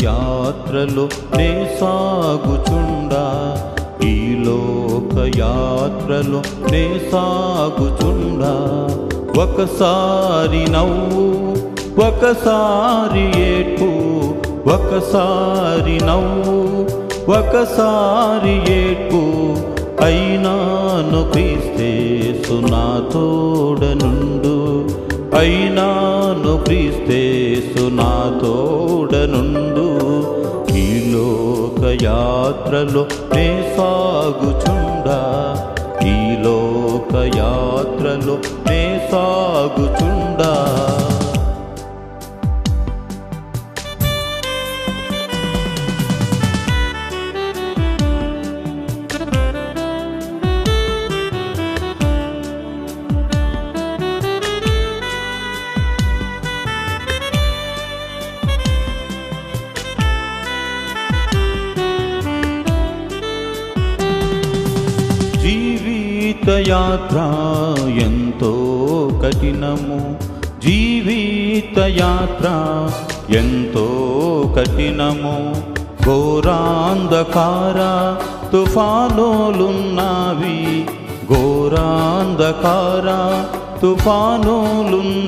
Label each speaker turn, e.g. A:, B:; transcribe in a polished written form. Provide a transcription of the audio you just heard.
A: యాత్రలో నే సాగుచుండా, ఈ లోక యాత్రలో నే సాగుచుండా, ఒకసారి నవ్వు ఒకసారి ఏడ్పు, ఒకసారి నవ్వు ఒకసారి ఏడ్పు, అయినాను క్రీస్తేసు నా తోడనుండు, అయినాను క్రీస్తేసు నా తోడనుండు. ఈ లోక యాత్రలో నే సాగుచుండా, ఈ లోక యాత్రలో నే సాగుచుండా. జీవిత యాత్ర ఎంతో కఠినము, జీవిత యాత్ర ఎంతో కఠినము, ఘోరాంధకార తుఫానులున్నవి, ఘోరాంధకార తుఫానులున్న